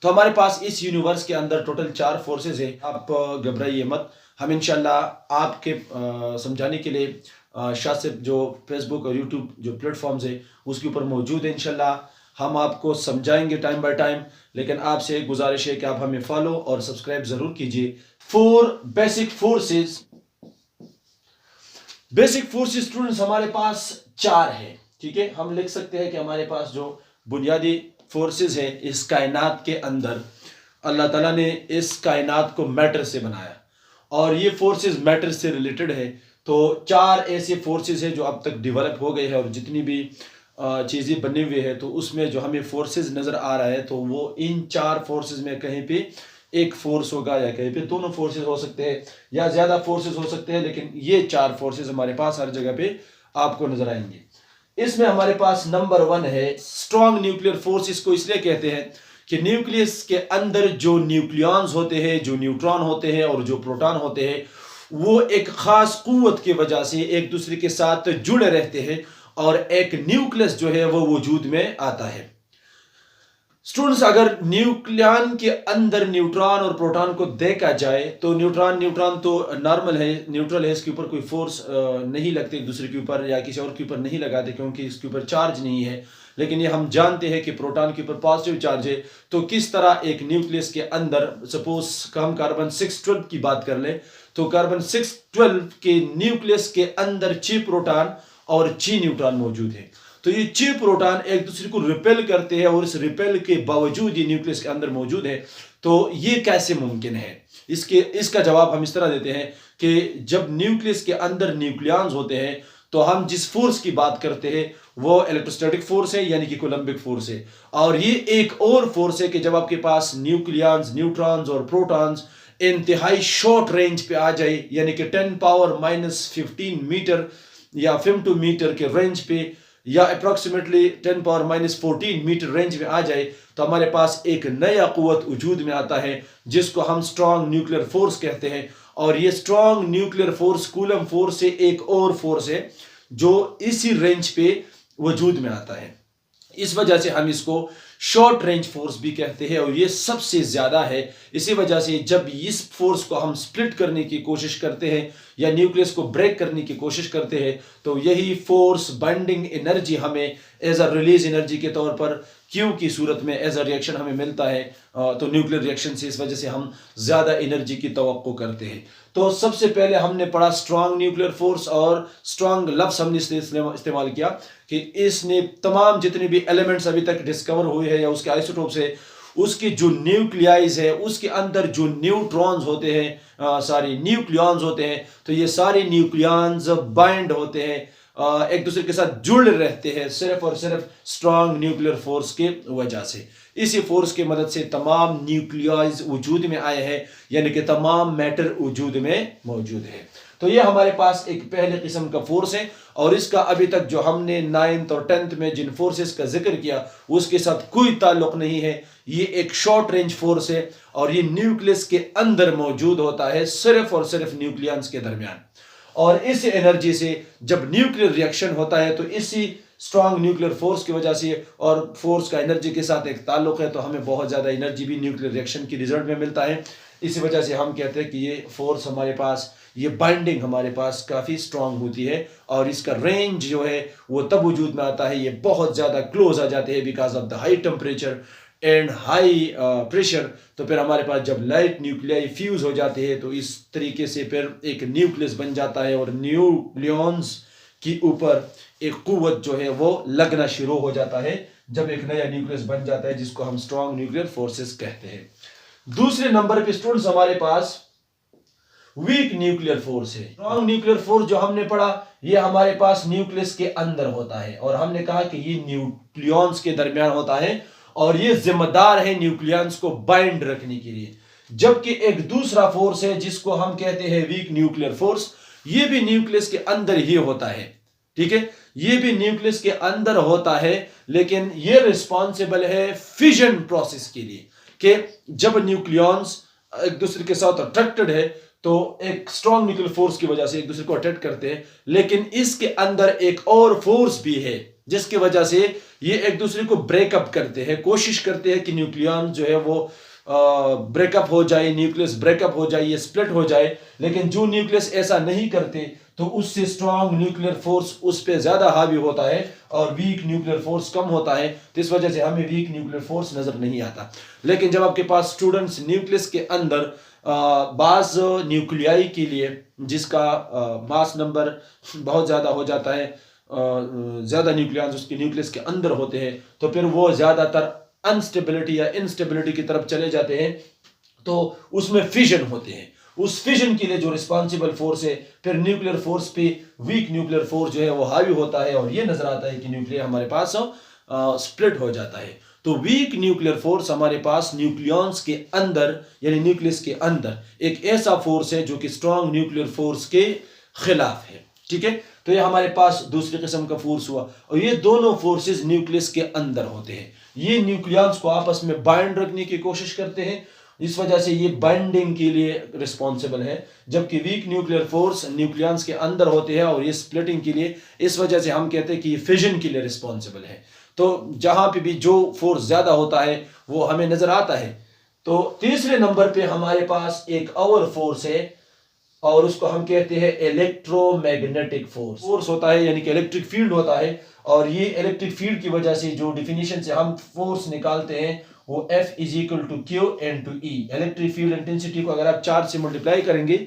तो हमारे पास इस यूनिवर्स के अंदर टोटल 4 फोर्सेस है। आप घबराइए मत, हम इंशाल्लाह आपके समझाने के लिए शाह से जो फेसबुक और यूट्यूब जो प्लेटफॉर्म्स है उसके ऊपर मौजूद है। इंशाल्लाह हम आपको समझाएंगे टाइम बाय टाइम, लेकिन आपसे गुजारिश है कि आप हमें फॉलो और सब्सक्राइब जरूर कीजिए। 4 बेसिक फोर्सेस स्टूडेंट्स हमारे पास 4 है। ठीक है, हम लिख सकते हैं कि हमारे पास जो बुनियादी फोर्सेस है इस कायनात के अंदर, अल्लाह ताला ने इस कायनात को मैटर से बनाया और ये फोर्सेस मैटर से रिलेटेड है। तो 4 ऐसे फोर्सेस है जो अब तक डेवलप हो गए हैं और जितनी भी चीज़ें बनी हुई है तो उसमें जो हमें फोर्सेस नज़र आ रहा है तो वो इन 4 फोर्सेस में कहीं पे एक फोर्स होगा या कहीं पे दोनों फोर्सेस हो सकते हैं या ज़्यादा फोर्सेस हो सकते हैं, लेकिन ये 4 फोर्सेस हमारे पास हर जगह पे आपको नजर आएंगे। इसमें हमारे पास नंबर 1 है स्ट्रॉन्ग न्यूक्लियर फोर्स। इसको इसलिए कहते हैं कि न्यूक्लियस के अंदर जो न्यूक्लियॉन्स होते हैं, जो न्यूट्रॉन होते हैं और जो प्रोटॉन होते हैं, वो एक खास कुव्वत की वजह से एक दूसरे के साथ जुड़े रहते हैं और एक न्यूक्लियस जो है वो वजूद में आता है। स्टूडेंट्स, अगर न्यूक्लियन के अंदर न्यूट्रॉन और प्रोटॉन को देखा जाए तो न्यूट्रॉन तो नॉर्मल है, न्यूट्रल है, इसके ऊपर कोई फोर्स नहीं लगते एक दूसरे के ऊपर या किसी और के ऊपर नहीं लगाते क्योंकि इसके ऊपर चार्ज नहीं है। लेकिन ये हम जानते हैं कि प्रोटॉन के ऊपर पॉजिटिव चार्ज है। तो किस तरह एक न्यूक्लियस के अंदर सपोज हम कार्बन 612 की बात कर ले तो कार्बन 612 के न्यूक्लियस के अंदर 6 प्रोटॉन और 6 न्यूट्रॉन मौजूद है। तो ये 6 प्रोटॉन एक दूसरे को रिपेल करते हैं और इस रिपेल के बावजूद ये न्यूक्लियस के अंदर मौजूद है। तो ये कैसे मुमकिन है? इसका जवाब हम इस तरह देते हैं कि जब न्यूक्लियस के अंदर न्यूक्लियॉन्स होते हैं तो हम जिस फोर्स की बात करते हैं वो इलेक्ट्रोस्टैटिक फोर्स है, यानी कि कोलंबिक फोर्स है। और ये एक और फोर्स है कि जब आपके पास न्यूक्लियॉन्स, न्यूट्रॉन्स और प्रोटॉन्स इंतहाई शॉर्ट रेंज पे आ जाए, यानी कि 10⁻⁻15 मीटर या फेमटोमीटर के रेंज पे या अप्रोक्सीमेटली 10⁻⁻14 मीटर रेंज में आ जाए, तो हमारे पास एक नया कुव्वत वजूद में आता है जिसको हम स्ट्रॉन्ग न्यूक्लियर फोर्स कहते हैं। और ये strong nuclear force coulomb force से एक और फोर्स है जो इसी रेंज पे वजूद में आता है। इस वजह से हम इसको शॉर्ट रेंज फोर्स भी कहते हैं और ये सबसे ज्यादा है। इसी वजह से जब इस फोर्स को हम स्प्लिट करने की कोशिश करते हैं या न्यूक्लियस को ब्रेक करने की कोशिश करते हैं तो यही फोर्स बाइंडिंग एनर्जी हमें एज अ रिलीज एनर्जी के तौर पर क्यू की सूरत में एज अ रिएक्शन हमें मिलता है। तो न्यूक्लियर रिएक्शन से इस वजह से हम ज्यादा एनर्जी की तवक्को करते हैं। तो सबसे पहले हमने पढ़ा स्ट्रॉन्ग न्यूक्लियर फोर्स और स्ट्रॉन्ग लफ्ज हमने इस्तेमाल किया कि इसने तमाम जितने भी एलिमेंट्स अभी तक डिस्कवर हुए हैं या उसके आइसोटोप्स है उसके जो न्यूक्लियाइज है उसके अंदर जो न्यूट्रॉन्स होते हैं, सारे न्यूक्लियॉन्स होते हैं, तो ये सारे न्यूक्लियॉन्स बाइंड होते हैं, एक दूसरे के साथ जुड़े रहते हैं सिर्फ और सिर्फ स्ट्रॉन्ग न्यूक्लियर फोर्स के वजह से। इसी फोर्स की मदद से तमाम न्यूक्लियाइज वजूद में आए हैं, यानी कि तमाम मैटर वजूद में मौजूद है। तो ये हमारे पास एक पहले किस्म का फोर्स है और इसका अभी तक जो हमने 9th और 10th में जिन फोर्सेस का जिक्र किया उसके साथ कोई ताल्लुक नहीं है। ये एक शॉर्ट रेंज फोर्स है और ये न्यूक्लियस के अंदर मौजूद होता है सिर्फ और सिर्फ न्यूक्लियंस के दरमियान। और इस एनर्जी से जब न्यूक्लियर रिएक्शन होता है तो इसी स्ट्रॉन्ग न्यूक्लियर फोर्स की वजह से और फोर्स का एनर्जी के साथ एक ताल्लुक है, तो हमें बहुत ज़्यादा एनर्जी भी न्यूक्लियर रिएक्शन की रिजल्ट में मिलता है। इसी वजह से हम कहते हैं कि ये फोर्स हमारे पास, ये बाइंडिंग हमारे पास काफ़ी स्ट्रॉन्ग होती है और इसका रेंज जो है वो तब वजूद में आता है ये बहुत ज़्यादा क्लोज आ जाते हैं because of the high temperature and high pressure. तो फिर हमारे पास जब लाइट न्यूक्लियाई फ्यूज हो जाते हैं तो इस तरीके से फिर एक न्यूक्लियस बन जाता है और न्यूक्लियॉन्स के ऊपर एक कुव्वत जो है वो लगना शुरू हो जाता है जब एक नया न्यूक्लियस बन जाता है, जिसको हम स्ट्रॉन्ग न्यूक्लियर फोर्सेस कहते हैं। दूसरे नंबर पे स्टूडेंट्स हमारे पास वीक न्यूक्लियर फोर्स है। स्ट्रॉन्ग न्यूक्लियर फोर्स जो हमने पढ़ा ये हमारे पास न्यूक्लियस के अंदर होता है और हमने कहा कि ये न्यूक्लियॉन्स के दरमियान होता है और ये जिम्मेदार है न्यूक्लियॉन्स को बाइंड रखने के लिए। जबकि एक दूसरा फोर्स है जिसको हम कहते हैं वीक न्यूक्लियर फोर्स, ये भी न्यूक्लियस के अंदर ही होता है। ठीक है, ये भी न्यूक्लियस के अंदर होता है लेकिन ये रिस्पॉन्सिबल है फिजन प्रोसेस के लिए कि जब न्यूक्लियॉन्स एक दूसरे के साथ अट्रैक्टेड है तो एक स्ट्रॉन्ग न्यूक्लियर फोर्स की वजह से एक दूसरे को अट्रैक्ट करते हैं, लेकिन इसके अंदर एक और फोर्स भी है जिसकी वजह से ये एक दूसरे को ब्रेकअप करते हैं, कोशिश करते हैं कि न्यूक्लियन जो है वो ब्रेकअप हो जाए, न्यूक्लियस ब्रेकअप हो जाए, ये स्प्लिट हो जाए। लेकिन जो न्यूक्लियस ऐसा नहीं करते तो उससे स्ट्रॉन्ग न्यूक्लियर फोर्स उस पर ज्यादा हावी होता है और वीक न्यूक्लियर फोर्स कम होता है। तो इस वजह से हमें वीक न्यूक्लियर फोर्स नजर नहीं आता। लेकिन जब आपके पास स्टूडेंट्स न्यूक्लियस के अंदर बाज न्यूक्लियाई के लिए जिसका मास नंबर बहुत ज्यादा हो जाता है, ज्यादा न्यूक्लियॉन्स उसके न्यूक्लियस के अंदर होते हैं, तो फिर वो ज्यादातर अनस्टेबिलिटी या इनस्टेबिलिटी की तरफ चले जाते हैं। तो उसमें फिजन होते हैं। उस फिजन के लिए जो रिस्पॉन्सिबल फोर्स है, फिर न्यूक्लियर फोर्स पे वीक न्यूक्लियर फोर्स जो है वो हावी होता है और ये नजर आता है कि न्यूक्लियर हमारे पास स्प्लिट हो जाता है। तो वीक न्यूक्लियर फोर्स हमारे पास न्यूक्लियॉन्स के अंदर यानी न्यूक्लियस के अंदर एक ऐसा फोर्स है जो कि स्ट्रॉन्ग न्यूक्लियर फोर्स के खिलाफ है। ठीक है, तो ये हमारे पास दूसरी किस्म का फोर्स हुआ। और ये दोनों फोर्सेस न्यूक्लियस के अंदर होते हैं। ये न्यूक्लियॉन्स को आपस में बाइंड रखने की कोशिश करते हैं, इस वजह से ये बाइंडिंग के लिए रिस्पॉन्सिबल है। जबकि वीक न्यूक्लियर फोर्स न्यूक्लियॉन्स के अंदर होते हैं और ये स्प्लिटिंग के लिए, इस वजह से हम कहते हैं कि ये फिजन के लिए रिस्पॉन्सिबल है। तो जहां पे भी जो फोर्स ज्यादा होता है वो हमें नजर आता है। तो तीसरे नंबर पे हमारे पास एक और फोर्स है और उसको हम कहते हैं इलेक्ट्रोमैग्नेटिक फोर्स। फोर्स होता है यानी कि इलेक्ट्रिक फील्ड होता है, और ये इलेक्ट्रिक फील्ड की वजह से जो डिफिनीशन से हम फोर्स निकालते हैं वो F is equal to Q into E। Electric field intensity को अगर आप चार्ज से मल्टीप्लाई करेंगे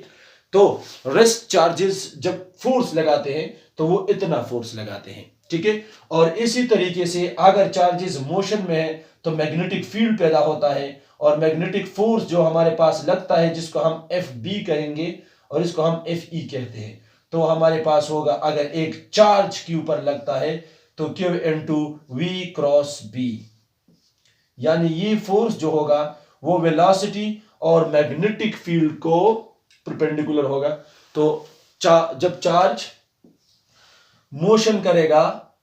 तो रेस्ट चार्जेस जब फोर्स लगाते हैं तो वो इतना फोर्स लगाते हैं। ठीक है, और इसी तरीके से अगर चार्जेस मोशन में है तो मैग्नेटिक फील्ड पैदा होता है, और मैग्नेटिक फोर्स जो हमारे पास लगता है जिसको हम FB कहेंगे और इसको हम FE कहते हैं। तो हमारे पास होगा अगर एक चार्ज के ऊपर लगता है तो Q into V cross B, यानी ये फोर्स जो होगा वो वेलोसिटी और मैग्नेटिक फील्ड को परपेंडिकुलर होगा। तो जब चार्ज मोशन करेगा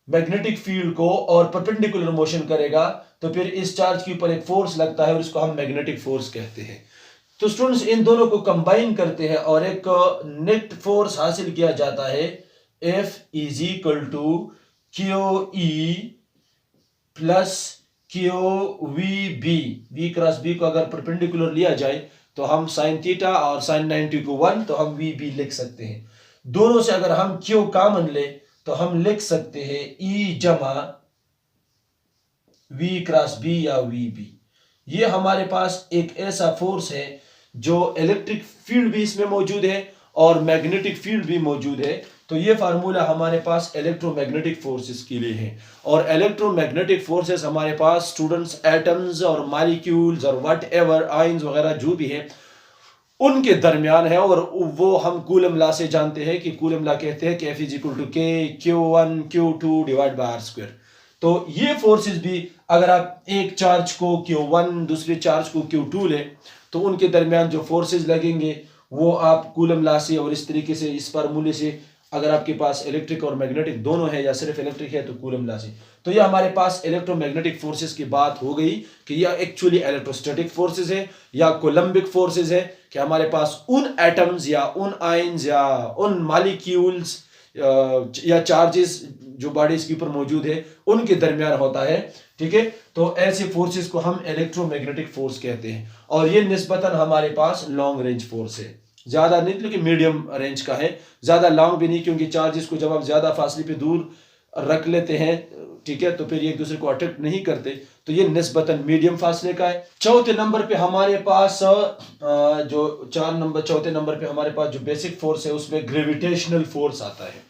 मैग्नेटिक फील्ड को और परपेंडिकुलर मोशन करेगा तो फिर इस चार्ज के ऊपर एक फोर्स लगता है और इसको हम मैग्नेटिक फोर्स कहते हैं। तो स्टूडेंट्स इन दोनों को कंबाइन करते हैं और एक नेट फोर्स हासिल किया जाता है F is equal to QE plus QVB। V cross B को अगर परपेंडिकुलर लिया जाए तो हम साइन थीटा और साइन 90 को 1 तो हम VB लिख सकते हैं। दोनों से अगर हम Q कॉमन ले तो हम लिख सकते हैं E जमा V क्रॉस B या VB। ये हमारे पास एक ऐसा फोर्स है जो इलेक्ट्रिक फील्ड भी इसमें मौजूद है और मैग्नेटिक फील्ड भी मौजूद है। तो ये फार्मूला हमारे पास इलेक्ट्रोमैग्नेटिक फोर्सेस के लिए है। और इलेक्ट्रोमैग्नेटिक फोर्सेस हमारे पास स्टूडेंट्स एटम्स और मॉलिक्यूल्स और व्हाट एवर आयंस वगैरह जो भी है उनके दरमियान है, और वो हम कूलम लॉ से जानते हैं कि कूलम लॉ कहते हैं कि F is equal to K Q1 Q2 divide by R square. तो ये फोर्सेस भी अगर आप एक चार्ज को Q1 दूसरे चार्ज को Q2 ले तो उनके दरमियान जो फोर्सेस लगेंगे वो आप कूलम लॉ से और इस तरीके से इस फार्मूले से, अगर आपके पास इलेक्ट्रिक और मैग्नेटिक दोनों है या सिर्फ इलेक्ट्रिक है तो कूलम लॉ से। तो ये हमारे पास इलेक्ट्रोमैग्नेटिक फोर्सेस की बात हो गई कि यह एक्चुअली इलेक्ट्रोस्टैटिक फोर्सेस है या कोलम्बिक फोर्सेस है कि हमारे पास उन एटम्स या उन आयंस या उन मॉलिक्यूल्स या चार्जेस जो बॉडीज के ऊपर मौजूद है उनके दरमियान होता है। ठीक है, तो ऐसे फोर्सेस को हम इलेक्ट्रोमैग्नेटिक फोर्स कहते हैं, और ये निस्बतन हमारे पास लॉन्ग रेंज फोर्स है। ज्यादा नहीं लेकिन मीडियम रेंज का है, ज्यादा लॉन्ग भी नहीं, क्योंकि चार्जेस को जब आप ज्यादा फासले पे दूर रख लेते हैं, ठीक है, तो फिर एक दूसरे को अट्रैक्ट नहीं करते। तो ये निस्बतन मीडियम फासले का है। चौथे नंबर पे हमारे पास जो चौथे नंबर पे हमारे पास जो बेसिक फोर्स है उसमें ग्रेविटेशनल फोर्स आता है।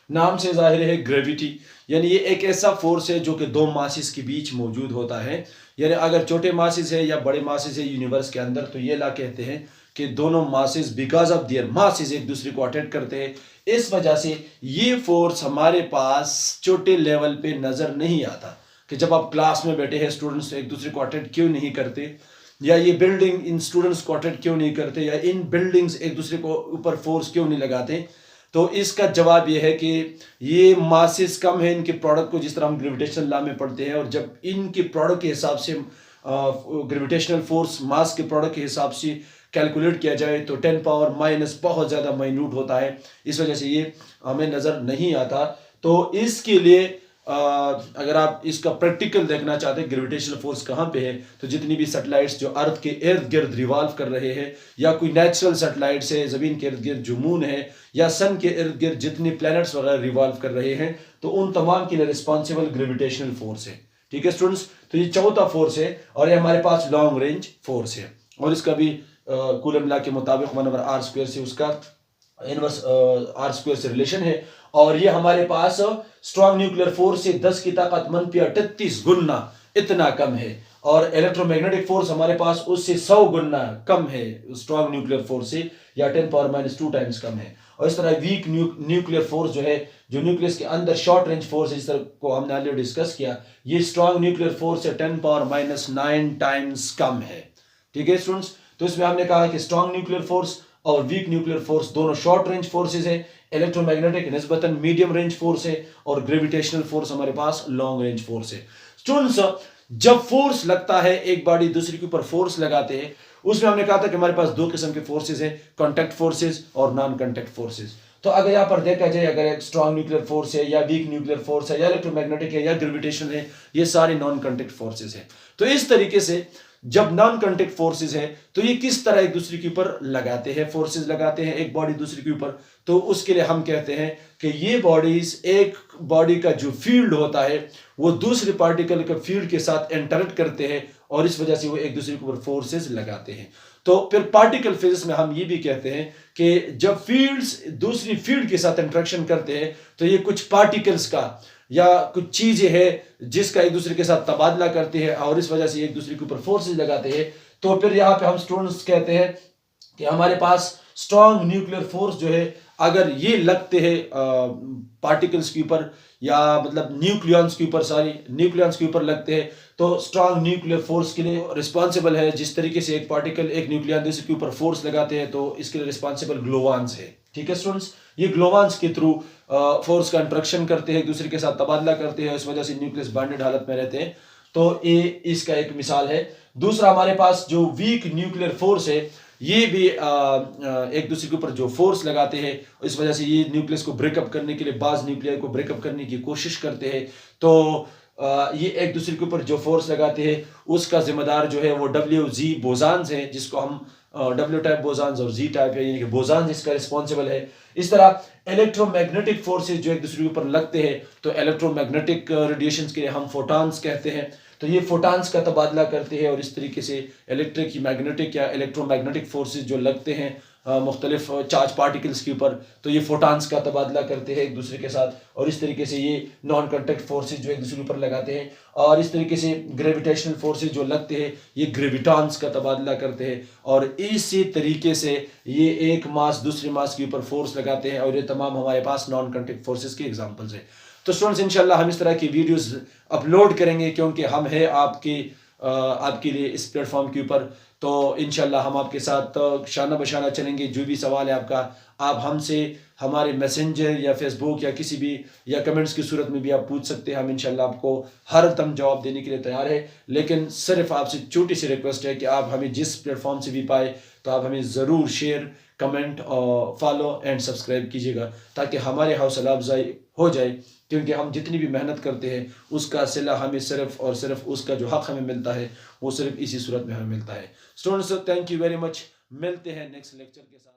नाम से जाहिर है ग्रेविटी, यानी ये एक ऐसा फोर्स है जो कि दो मासेस के बीच मौजूद होता है। यानी अगर छोटे मासेस है या बड़े मासेस है यूनिवर्स के अंदर तो ये ला कहते हैं कि दोनों masses because of their masses एक दूसरे को अट्रैक्ट करते हैं। इस वजह से ये फोर्स हमारे पास छोटे लेवल पे नजर नहीं आता कि जब आप क्लास में बैठे हैं स्टूडेंट्स एक दूसरे को अट्रैक्ट क्यों नहीं करते, या ये बिल्डिंग इन स्टूडेंट्स को अट्रैक्ट क्यों नहीं करते, या इन बिल्डिंग्स एक दूसरे को ऊपर फोर्स क्यों नहीं लगाते। तो इसका जवाब यह है कि ये मासेस कम है इनके प्रोडक्ट को, जिस तरह हम ग्रेविटेशनल लॉ में पढ़ते हैं, और जब इनके प्रोडक्ट के हिसाब से ग्रेविटेशनल फोर्स मास के प्रोडक्ट के हिसाब से कैलकुलेट किया जाए तो 10 पावर माइनस बहुत ज़्यादा माइन्यूट होता है। इस वजह से ये हमें नज़र नहीं आता। तो इसके लिए अगर आप इसका प्रैक्टिकल देखना चाहते हैं ग्रेविटेशनल फोर्स कहाँ पे है, तो जितनी भी सैटेलाइट्स जो अर्थ के इर्द गिर्द रिवॉल्व कर रहे हैं, या कोई नेचुरल सैटेलाइट्स है ज़मीन के इर्द गिर्द जो मून है, या सन के इर्द गिर्द जितने प्लैनेट्स वगैरह रिवॉल्व कर रहे हैं, तो उन तमाम के लिए रिस्पॉन्सिबल ग्रेविटेशनल फोर्स है। ठीक है स्टूडेंट्स, तो ये चौथा फोर्स है और ये हमारे पास लॉन्ग रेंज फोर्स है, और इसका भी कूलम लॉ के मुताबिक 1/r² से उसका इनवर्स r² से रिलेशन है। और ये हमारे पास स्ट्रॉन्ग न्यूक्लियर फोर्स से 10 की ताकत -38 गुना इतना कम है, और इलेक्ट्रोमैग्नेटिक फोर्स हमारे पास उससे 100 गुना कम है स्ट्रॉन्ग न्यूक्लियर फोर्स से, या 10⁻² टाइम्स कम है। और इस तरह वीक न्यूक्लियर फोर्स जो है, जो न्यूक्लियस के अंदर शॉर्ट रेंज फोर्स है, इस तरह को हमने ऑलरेडी डिस्कस किया, ये स्ट्रॉन्ग न्यूक्लियर फोर्स से 10⁻⁹ टाइम्स कम है। ठीक है स्टूडेंट्स, तो इसमें हमने कहा कि स्ट्रॉन्ग न्यूक्लियर फोर्स और वीक न्यूक्लियर फोर्स दोनों शॉर्ट रेंज फोर्सेस है, इलेक्ट्रोमैग्नेटिक निस्बतन मीडियम रेंज फोर्स है, और ग्रेविटेशनल फोर्स हमारे पास लॉन्ग रेंज फोर्स है। स्टूडेंट्स, जब फोर्स लगता है, एक बॉडी दूसरे के ऊपर फोर्स लगाते हैं, उसमें हमने कहा था कि हमारे पास दो किस्म के फोर्सेस हैं, कॉन्टैक्ट फोर्सेस और नॉन कॉन्टैक्ट फोर्सेस। तो अगर यहाँ पर देखा जाए, अगर एक स्ट्रॉन्ग न्यूक्लियर फोर्स है, या वीक न्यूक्लियर फोर्स है, या इलेक्ट्रोमैग्नेटिक है, या ग्रेविटेशनल है, ये सारे नॉन कॉन्टैक्ट फोर्सेस हैं। तो इस तरीके से जब नॉन कॉन्टैक्ट फोर्सेस है, तो ये किस तरह एक दूसरे के ऊपर लगाते हैं, फोर्सेस लगाते हैं एक बॉडी दूसरे के ऊपर, तो उसके लिए हम कहते हैं कि ये बॉडीज, एक बॉडी का जो फील्ड होता है वो दूसरे पार्टिकल के फील्ड के साथ इंटरेक्ट करते हैं, और इस वजह से वो एक दूसरे के ऊपर फोर्सेस लगाते हैं। तो फिर पार्टिकल फिजिक्स में हम ये भी कहते हैं कि जब फील्ड्स दूसरी फील्ड के साथ इंटरेक्शन करते हैं, तो ये कुछ पार्टिकल्स का या कुछ चीजें हैं जिसका एक दूसरे के साथ तबादला करते हैं, और इस वजह से एक दूसरे के ऊपर फोर्सेस लगाते हैं। तो फिर यहाँ पे हम स्टूडेंट्स कहते हैं कि हमारे पास स्ट्रॉन्ग न्यूक्लियर फोर्स जो है, अगर ये लगते हैं पार्टिकल्स के ऊपर, या मतलब न्यूक्लियॉन्स के ऊपर, न्यूक्लियॉन्स के ऊपर लगते हैं, तो स्ट्रॉन्ग न्यूक्लियर फोर्स के लिए रिस्पॉन्सिबल है, जिस तरीके से एक पार्टिकल एक न्यूक्लियॉन दूसरे के ऊपर फोर्स लगाते हैं, तो इसके लिए रिस्पॉन्सिबल ग्लोवान्स है। ठीक है स्टूडेंट्स, ये ग्लोवान्स के थ्रू फोर्स का इंट्रैक्शन करते हैं, एक दूसरे के साथ तबादला करते हैं, इस वजह से न्यूक्लियस बॉन्डेड हालत में रहते हैं। तो ये इसका एक मिसाल है। दूसरा, हमारे पास जो वीक न्यूक्लियर फोर्स है, ये भी एक दूसरे के ऊपर जो फोर्स लगाते हैं, इस वजह से ये न्यूक्लियस को ब्रेकअप करने के लिए, बाज न्यूक्लियर को ब्रेकअप करने की कोशिश करते हैं। तो ये एक दूसरे के ऊपर जो फोर्स लगाते हैं, उसका जिम्मेदार जो है वो WZ बोजान्स है, जिसको हम W टाइप बोजान्स और Z टाइप है, यानी कि बोजान्स इसका रिस्पॉन्सिबल है। इस तरह इलेक्ट्रोमैग्नेटिक फोर्सेस जो एक दूसरे के ऊपर लगते हैं, तो इलेक्ट्रोमैग्नेटिक रेडिएशंस के लिए हम फोटॉन्स कहते हैं, तो ये फोटॉन्स का तबादला करते हैं, और इस तरीके से इलेक्ट्रिक, मैग्नेटिक या इलेक्ट्रोमैग्नेटिक फोर्सेस जो लगते हैं मुख्तलिफ चार्ज पार्टिकल्स के ऊपर, तो ये फोटॉन्स का तबादला करते हैं एक दूसरे के साथ, और इस तरीके से ये नॉन कॉन्टैक्ट फोर्सेस जो एक दूसरे के ऊपर लगाते हैं, और इस तरीके से ग्रेविटेशनल फोर्सेस जो लगते हैं, ये ग्रेविटॉन्स का तबादला करते हैं, और इसी तरीके से ये एक मास दूसरे मास के ऊपर फोर्स लगाते हैं, और ये तमाम हमारे पास नॉन कॉन्टैक्ट फोर्सेस के एग्जाम्पल्स हैं। तो स्टूडेंट्स, इंशाल्लाह हम इस तरह की वीडियोस अपलोड करेंगे, क्योंकि हम है आपके लिए इस प्लेटफॉर्म के ऊपर। तो इंशाल्लाह हम आपके साथ शाना बशाना चलेंगे। जो भी सवाल है आपका, आप हमसे हमारे मैसेंजर या फेसबुक या किसी भी या कमेंट्स की सूरत में भी आप पूछ सकते हैं। हम इंशाल्लाह आपको हर दम जवाब देने के लिए तैयार है, लेकिन सिर्फ आपसे छोटी सी रिक्वेस्ट है कि आप हमें जिस प्लेटफॉर्म से भी पाए, तो आप हमें ज़रूर शेयर, कमेंट और फॉलो एंड सब्सक्राइब कीजिएगा, ताकि हमारे हौसला अफजाई हो जाए, क्योंकि हम जितनी भी मेहनत करते हैं उसका सिला हमें सिर्फ और सिर्फ उसका जो हक हमें मिलता है वो सिर्फ इसी सूरत में हमें मिलता है। Students, thank you very much. मिलते हैं नेक्स्ट लेक्चर के साथ।